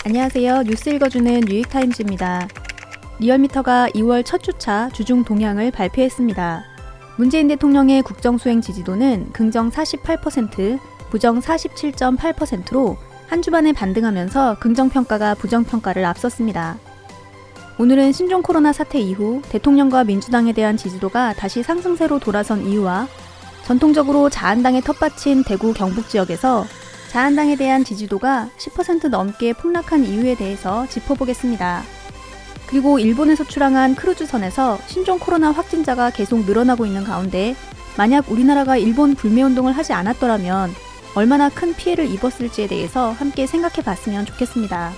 안녕하세요. 뉴스 읽어주는 뉴욕타임즈입니다. 리얼미터가 2월 첫 주차 주중 동향을 발표했습니다. 문재인 대통령의 국정수행 지지도는 긍정 48%, 부정 47.8%로 한 주 만에 반등하면서 긍정평가가 부정평가를 앞섰습니다. 오늘은 신종 코로나 사태 이후 대통령과 민주당에 대한 지지도가 다시 상승세로 돌아선 이유와 전통적으로 자한당의 텃밭인 대구 경북 지역에서 자한당에 대한 지지도가 10% 넘게 폭락한 이유에 대해서 짚어보겠습니다. 그리고 일본에서 출항한 크루즈선에서 신종 코로나 확진자가 계속 늘어나고 있는 가운데 만약 우리나라가 일본 불매운동을 하지 않았더라면 얼마나 큰 피해를 입었을지에 대해서 함께 생각해 봤으면 좋겠습니다.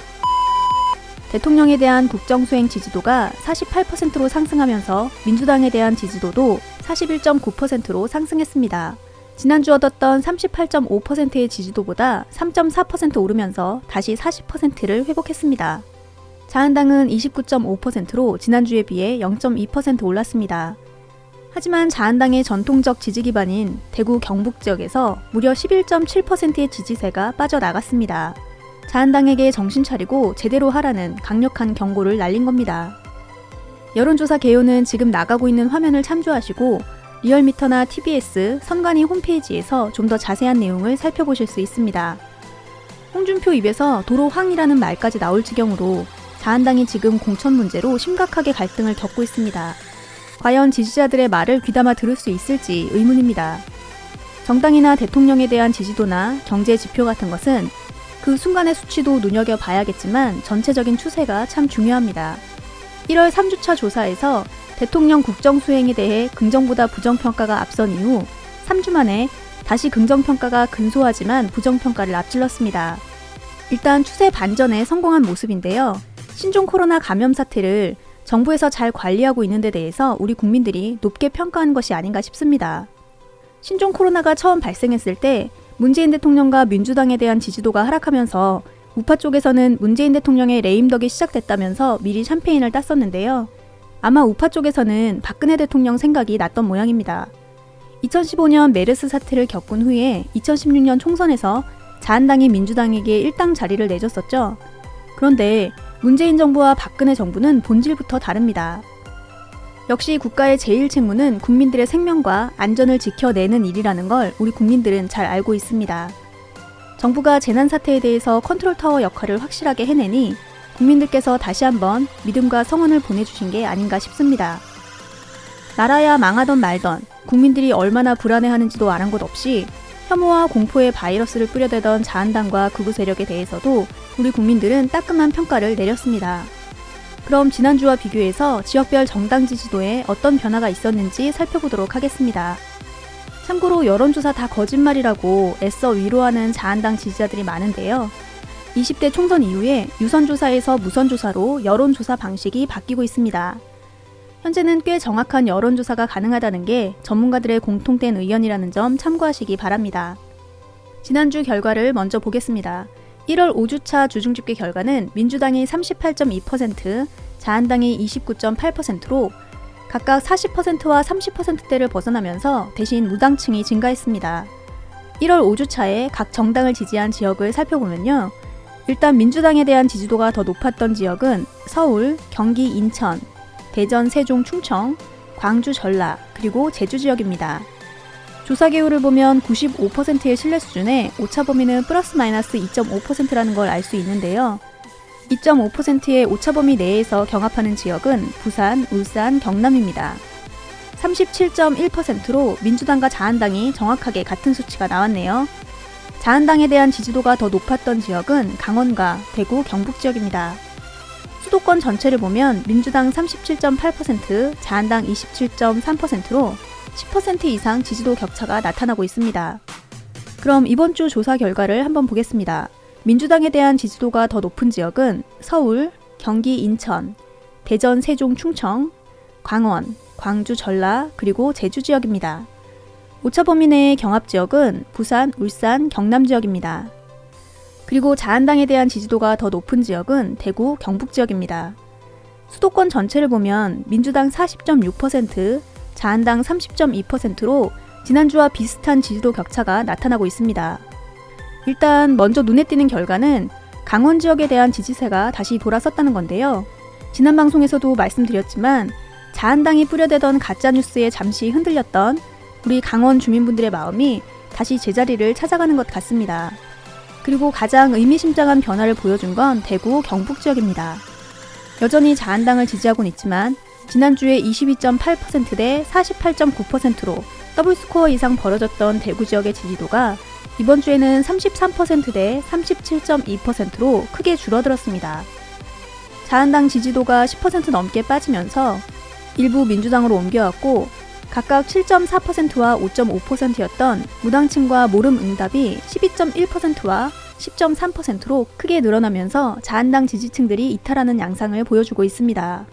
대통령에 대한 국정수행 지지도가 48%로 상승하면서 민주당에 대한 지지도도 41.9%로 상승했습니다. 지난주 얻었던 38.5%의 지지도보다 3.4% 오르면서 다시 40%를 회복했습니다. 자한당은 29.5%로 지난주에 비해 0.2% 올랐습니다. 하지만 자한당의 전통적 지지 기반인 대구 경북 지역에서 무려 11.7%의 지지세가 빠져나갔습니다. 자한당에게 정신 차리고 제대로 하라는 강력한 경고를 날린 겁니다. 여론조사 개요는 지금 나가고 있는 화면을 참조하시고 리얼미터나 TBS 선관위 홈페이지에서 좀 더 자세한 내용을 살펴보실 수 있습니다. 홍준표 입에서 도로황이라는 말까지 나올 지경으로 자한당이 지금 공천 문제로 심각하게 갈등을 겪고 있습니다. 과연 지지자들의 말을 귀담아 들을 수 있을지 의문입니다. 정당이나 대통령에 대한 지지도나 경제 지표 같은 것은 그 순간의 수치도 눈여겨봐야겠지만 전체적인 추세가 참 중요합니다. 1월 3주차 조사에서 대통령 국정수행에 대해 긍정보다 부정평가가 앞선 이후 3주 만에 다시 긍정평가가 근소하지만 부정평가를 앞질렀습니다. 일단 추세 반전에 성공한 모습인데요. 신종 코로나 감염 사태를 정부에서 잘 관리하고 있는 데 대해서 우리 국민들이 높게 평가한 것이 아닌가 싶습니다. 신종 코로나가 처음 발생했을 때 문재인 대통령과 민주당에 대한 지지도가 하락하면서 우파 쪽에서는 문재인 대통령의 레임덕이 시작됐다면서 미리 샴페인을 땄었는데요. 아마 우파 쪽에서는 박근혜 대통령 생각이 났던 모양입니다. 2015년 메르스 사태를 겪은 후에 2016년 총선에서 자한당이 민주당에게 일당 자리를 내줬었죠. 그런데 문재인 정부와 박근혜 정부는 본질부터 다릅니다. 역시 국가의 제일 책무는 국민들의 생명과 안전을 지켜내는 일이라는 걸 우리 국민들은 잘 알고 있습니다. 정부가 재난사태에 대해서 컨트롤타워 역할을 확실하게 해내니 국민들께서 다시 한번 믿음과 성원을 보내주신 게 아닌가 싶습니다. 나라야 망하던 말던 국민들이 얼마나 불안해하는지도 아는 것 없이 혐오와 공포의 바이러스를 뿌려대던 자한당과 극우 세력에 대해서도 우리 국민들은 따끔한 평가를 내렸습니다. 그럼 지난주와 비교해서 지역별 정당 지지도에 어떤 변화가 있었는지 살펴보도록 하겠습니다. 참고로 여론조사 다 거짓말이라고 애써 위로하는 자한당 지지자들이 많은데요. 20대 총선 이후에 유선조사에서 무선조사로 여론조사 방식이 바뀌고 있습니다. 현재는 꽤 정확한 여론조사가 가능하다는 게 전문가들의 공통된 의견이라는 점 참고하시기 바랍니다. 지난주 결과를 먼저 보겠습니다. 1월 5주차 주중집계 결과는 민주당이 38.2%, 자한당이 29.8%로 각각 40%와 30%대를 벗어나면서 대신 무당층이 증가했습니다. 1월 5주차에 각 정당을 지지한 지역을 살펴보면요. 일단 민주당에 대한 지지도가 더 높았던 지역은 서울, 경기, 인천, 대전, 세종, 충청, 광주, 전라, 그리고 제주 지역입니다. 조사 개요를 보면 95%의 신뢰 수준에 오차 범위는 플러스 마이너스 2.5%라는 걸 알 수 있는데요. 2.5%의 오차 범위 내에서 경합하는 지역은 부산, 울산, 경남입니다. 37.1%로 민주당과 자한당이 정확하게 같은 수치가 나왔네요. 자한당에 대한 지지도가 더 높았던 지역은 강원과 대구, 경북 지역입니다. 수도권 전체를 보면 민주당 37.8%, 자한당 27.3%로 10% 이상 지지도 격차가 나타나고 있습니다. 그럼 이번 주 조사 결과를 한번 보겠습니다. 민주당에 대한 지지도가 더 높은 지역은 서울, 경기, 인천, 대전, 세종, 충청, 광원, 광주, 전라, 그리고 제주 지역입니다. 오차 범위 내의 경합 지역은 부산, 울산, 경남 지역입니다. 그리고 자한당에 대한 지지도가 더 높은 지역은 대구, 경북 지역입니다. 수도권 전체를 보면 민주당 40.6%, 자한당 30.2%로 지난주와 비슷한 지지도 격차가 나타나고 있습니다. 일단 먼저 눈에 띄는 결과는 강원 지역에 대한 지지세가 다시 돌아섰다는 건데요. 지난 방송에서도 말씀드렸지만 자한당이 뿌려대던 가짜뉴스에 잠시 흔들렸던 우리 강원 주민분들의 마음이 다시 제자리를 찾아가는 것 같습니다. 그리고 가장 의미심장한 변화를 보여준 건 대구 경북 지역입니다. 여전히 자한당을 지지하고는 있지만 지난주에 22.8% 대 48.9%로 더블스코어 이상 벌어졌던 대구 지역의 지지도가 이번 주에는 33% 대 37.2%로 크게 줄어들었습니다. 자한당 지지도가 10% 넘게 빠지면서 일부 민주당으로 옮겨왔고 각각 7.4%와 5.5%였던 무당층과 모름 응답이 12.1%와 10.3%로 크게 늘어나면서 자한당 지지층들이 이탈하는 양상을 보여주고 있습니다.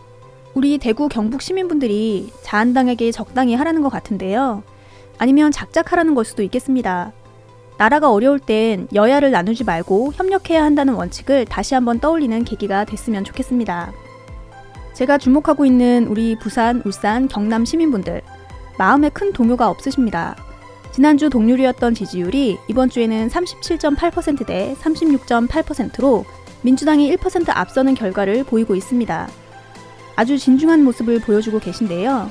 우리 대구 경북 시민분들이 자한당에게 적당히 하라는 것 같은데요. 아니면 작작하라는 걸 수도 있겠습니다. 나라가 어려울 땐 여야를 나누지 말고 협력해야 한다는 원칙을 다시 한번 떠올리는 계기가 됐으면 좋겠습니다. 제가 주목하고 있는 우리 부산, 울산, 경남 시민분들, 마음에 큰 동요가 없으십니다. 지난주 동률이었던 지지율이 이번 주에는 37.8% 대 36.8%로 민주당이 1% 앞서는 결과를 보이고 있습니다. 아주 진중한 모습을 보여주고 계신데요.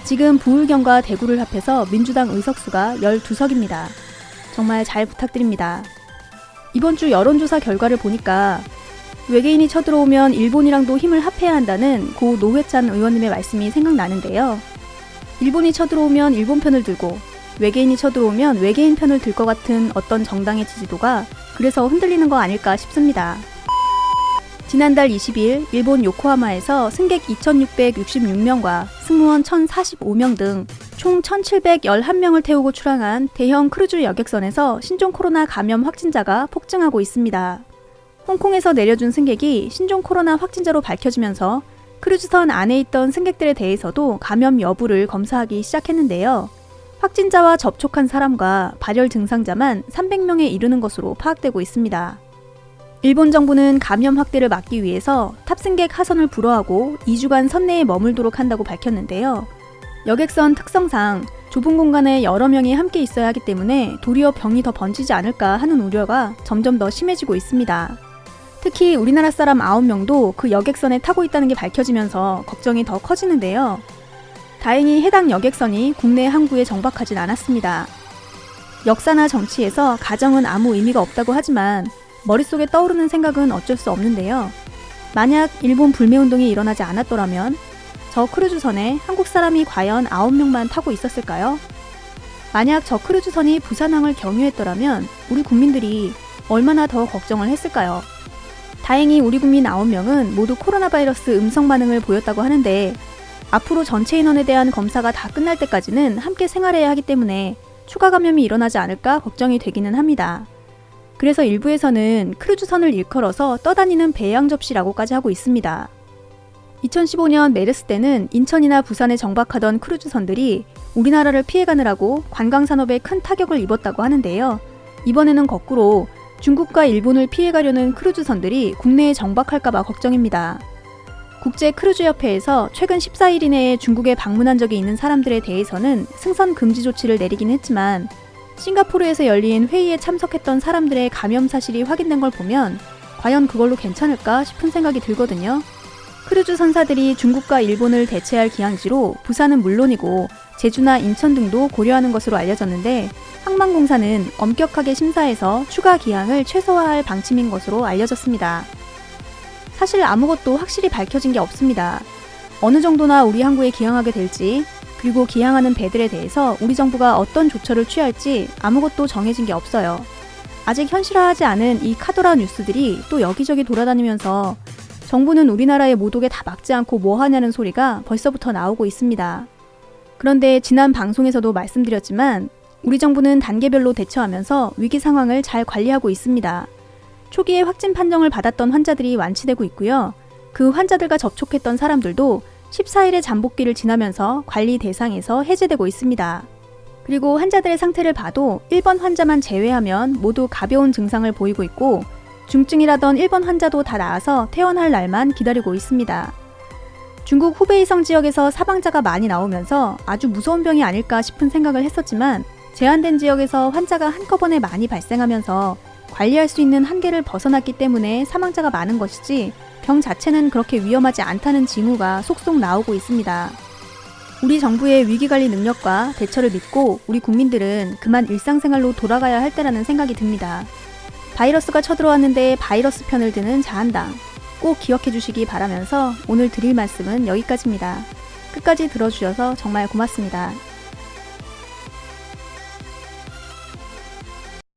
지금 부울경과 대구를 합해서 민주당 의석수가 12석입니다. 정말 잘 부탁드립니다. 이번 주 여론조사 결과를 보니까 외계인이 쳐들어오면 일본이랑도 힘을 합해야 한다는 고 노회찬 의원님의 말씀이 생각나는데요. 일본이 쳐들어오면 일본 편을 들고 외계인이 쳐들어오면 외계인 편을 들 것 같은 어떤 정당의 지지도가 그래서 흔들리는 거 아닐까 싶습니다. 지난달 20일 일본 요코하마에서 승객 2,666명과 승무원 1,045명 등 총 1,711명을 태우고 출항한 대형 크루즈 여객선에서 신종 코로나 감염 확진자가 폭증하고 있습니다. 홍콩에서 내려준 승객이 신종 코로나 확진자로 밝혀지면서 크루즈선 안에 있던 승객들에 대해서도 감염 여부를 검사하기 시작했는데요. 확진자와 접촉한 사람과 발열 증상자만 300명에 이르는 것으로 파악되고 있습니다. 일본 정부는 감염 확대를 막기 위해서 탑승객 하선을 불허하고 2주간 선내에 머물도록 한다고 밝혔는데요. 여객선 특성상 좁은 공간에 여러 명이 함께 있어야 하기 때문에 도리어 병이 더 번지지 않을까 하는 우려가 점점 더 심해지고 있습니다. 특히 우리나라 사람 9명도 그 여객선에 타고 있다는 게 밝혀지면서 걱정이 더 커지는데요. 다행히 해당 여객선이 국내 항구에 정박하진 않았습니다. 역사나 정치에서 가정은 아무 의미가 없다고 하지만 머릿속에 떠오르는 생각은 어쩔 수 없는데요. 만약 일본 불매운동이 일어나지 않았더라면 저 크루즈선에 한국 사람이 과연 9명만 타고 있었을까요? 만약 저 크루즈선이 부산항을 경유했더라면 우리 국민들이 얼마나 더 걱정을 했을까요? 다행히 우리 국민 9명은 모두 코로나 바이러스 음성 반응을 보였다고 하는데 앞으로 전체 인원에 대한 검사가 다 끝날 때까지는 함께 생활해야 하기 때문에 추가 감염이 일어나지 않을까 걱정이 되기는 합니다. 그래서 일부에서는 크루즈선을 일컬어서 떠다니는 배양 접시라고까지 하고 있습니다. 2015년 메르스 때는 인천이나 부산에 정박하던 크루즈선들이 우리나라를 피해가느라고 관광산업에 큰 타격을 입었다고 하는데요. 이번에는 거꾸로 중국과 일본을 피해가려는 크루즈선들이 국내에 정박할까봐 걱정입니다. 국제크루즈협회에서 최근 14일 이내에 중국에 방문한 적이 있는 사람들에 대해서는 승선 금지 조치를 내리긴 했지만 싱가포르에서 열린 회의에 참석했던 사람들의 감염 사실이 확인된 걸 보면 과연 그걸로 괜찮을까 싶은 생각이 들거든요. 크루즈 선사들이 중국과 일본을 대체할 기항지로 부산은 물론이고 제주나 인천 등도 고려하는 것으로 알려졌는데 항만공사는 엄격하게 심사해서 추가 기항을 최소화할 방침인 것으로 알려졌습니다. 사실 아무것도 확실히 밝혀진 게 없습니다. 어느 정도나 우리 항구에 기항하게 될지 그리고 기항하는 배들에 대해서 우리 정부가 어떤 조처를 취할지 아무것도 정해진 게 없어요. 아직 현실화하지 않은 이 카더라 뉴스들이 또 여기저기 돌아다니면서 정부는 우리나라의 모독에 다 막지 않고 뭐 하냐는 소리가 벌써부터 나오고 있습니다. 그런데 지난 방송에서도 말씀드렸지만 우리 정부는 단계별로 대처하면서 위기 상황을 잘 관리하고 있습니다. 초기에 확진 판정을 받았던 환자들이 완치되고 있고요. 그 환자들과 접촉했던 사람들도 14일의 잠복기를 지나면서 관리 대상에서 해제되고 있습니다. 그리고 환자들의 상태를 봐도 1번 환자만 제외하면 모두 가벼운 증상을 보이고 있고 중증이라던 1번 환자도 다 나아서 퇴원할 날만 기다리고 있습니다. 중국 후베이성 지역에서 사망자가 많이 나오면서 아주 무서운 병이 아닐까 싶은 생각을 했었지만 제한된 지역에서 환자가 한꺼번에 많이 발생하면서 관리할 수 있는 한계를 벗어났기 때문에 사망자가 많은 것이지 병 자체는 그렇게 위험하지 않다는 징후가 속속 나오고 있습니다. 우리 정부의 위기관리 능력과 대처를 믿고 우리 국민들은 그만 일상생활로 돌아가야 할 때라는 생각이 듭니다. 바이러스가 쳐들어왔는데 바이러스 편을 드는 자한당. 꼭 기억해 주시기 바라면서 오늘 드릴 말씀은 여기까지입니다. 끝까지 들어주셔서 정말 고맙습니다.